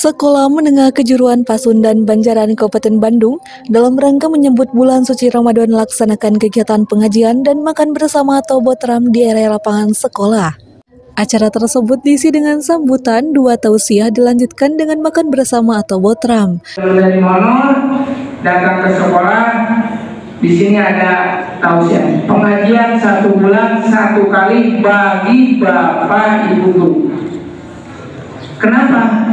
Sekolah Menengah Kejuruan Pasundan Banjaran Kabupaten Bandung dalam rangka menyambut bulan suci Ramadan melaksanakan kegiatan pengajian dan makan bersama atau botram di area lapangan sekolah. Acara tersebut diisi dengan sambutan, dua tausiah dilanjutkan dengan makan bersama atau botram. Dari Monor datang ke sekolah, di sini ada tausiah. Pengajian 1 bulan 1 kali bagi Bapak Ibu Guru. Kenapa?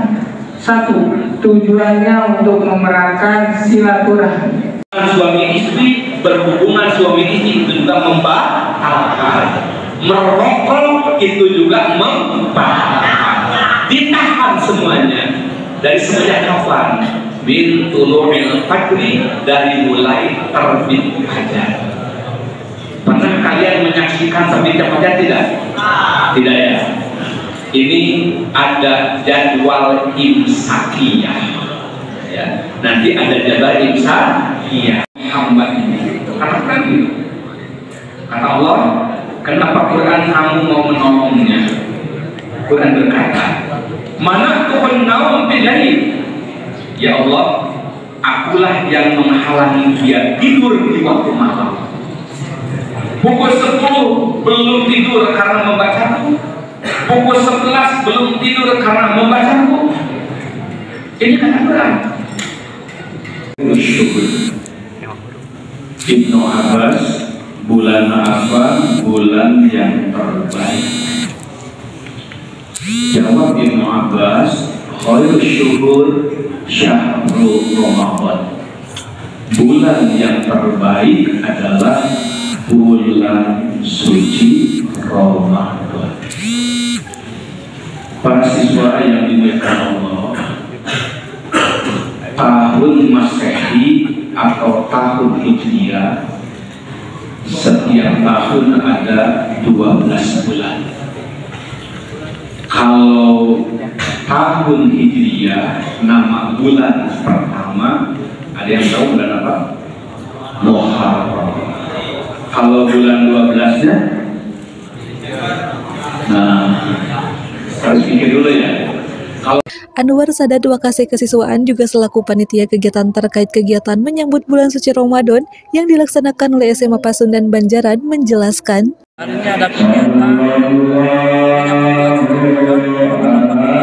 1. Tujuannya untuk memerankan silaturahmi. Suami istri berhubungan, suami istri itu juga membahagiakan. Merokok itu juga membahagiakan. Ditahan semuanya. Dari semenjak kapan? Min tulu'il fajri, dari mulai terbit fajar. Pernah kalian menyaksikan terbitnya fajar tidak? Tidak ya. Ini ada jadwal imsakiyah, ya. Nanti ada jadwal imsakiyah hamba ini. Katakan gitu. Kata Allah, kenapa Quran kamu mau menolongnya? Quran berkata, mana tuhun naum bilail. Ya Allah, akulah yang menghalangi dia tidur di waktu malam. Pukul 10 belum tidur karena membacaku. Pukul 11 belum tidur karena membacaku. Ini kata Quran. Ibnu Abbas, bulan apa bulan yang terbaik? Jawab Ibnu Abbas, khairul syuhur syahrul Ramadan. Bulan yang terbaik adalah bulan suci Ramadan. Para siswa yang dimuliakan Allah, tahun Masehi atau tahun Hijriah setiap tahun ada 12 bulan. Kalau tahun Hijriah, nama bulan pertama, ada yang tahu bulan apa? Muharram. Kalau bulan 12-nya, nah, harus pikir dulu ya. Anwar Sadat Wakasih Kesiswaan juga selaku panitia kegiatan terkait kegiatan menyambut bulan suci Ramadan yang dilaksanakan oleh SMA Pasundan Banjaran menjelaskan. Hari ini ada kegiatan menyambut bulan suci Ramadan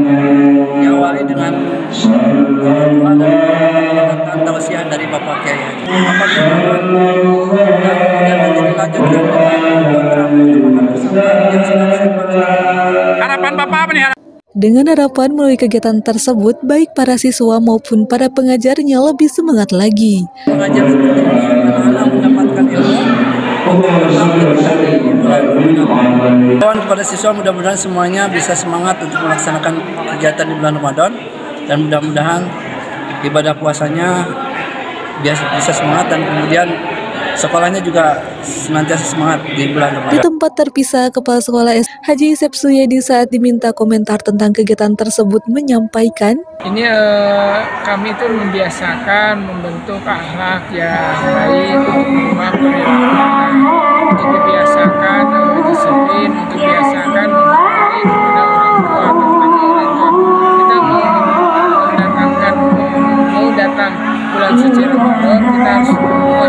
yang diawali dengan doa dan tausiah dari Bapak Kiai. Bapak Kiai dan kemudian nanti dilanjutkan dengan program bersama yang sedang harapan Bapak apa nih? Dengan harapan melalui kegiatan tersebut, baik para siswa maupun para pengajarnya lebih semangat lagi. Mengajar seperti ini, anak-anak mendapatkan ilmu dan kepada siswa mudah-mudahan semuanya bisa semangat untuk melaksanakan kegiatan di bulan Ramadan dan mudah-mudahan ibadah puasanya bisa semangat dan kemudian sekolahnya juga senantiasa semangat di bulan Ramadan. Di tempat terpisah, Kepala Sekolah Haji Isep Suyedi saat diminta komentar tentang kegiatan tersebut menyampaikan, Ini kami itu membiasakan membentuk akhlak yang baik untuk rumah perilaku, untuk dibiasakan disiplin, untuk biasakan menghargai kepada orang tua, terutama orang tua. Kita mau datang bulan suci Ramadan, kita harus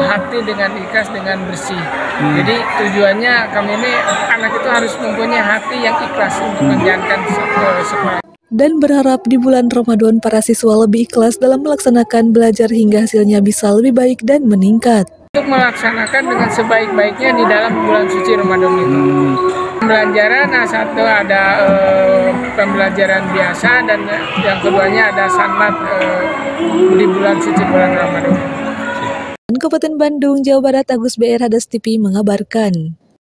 hati dengan ikhlas, dengan bersih. Jadi tujuannya kami ini anak itu harus mempunyai hati yang ikhlas untuk menjalankan sekolah. dan berharap di bulan Ramadan para siswa lebih ikhlas dalam melaksanakan belajar hingga hasilnya bisa lebih baik dan meningkat. Untuk melaksanakan dengan sebaik-baiknya di dalam bulan suci Ramadan itu. Pembelajaran satu ada pembelajaran biasa dan yang keduanya ada sanlat di bulan suci bulan Ramadan. Kabupaten Bandung, Jawa Barat, Agus BR Hadas TV mengabarkan.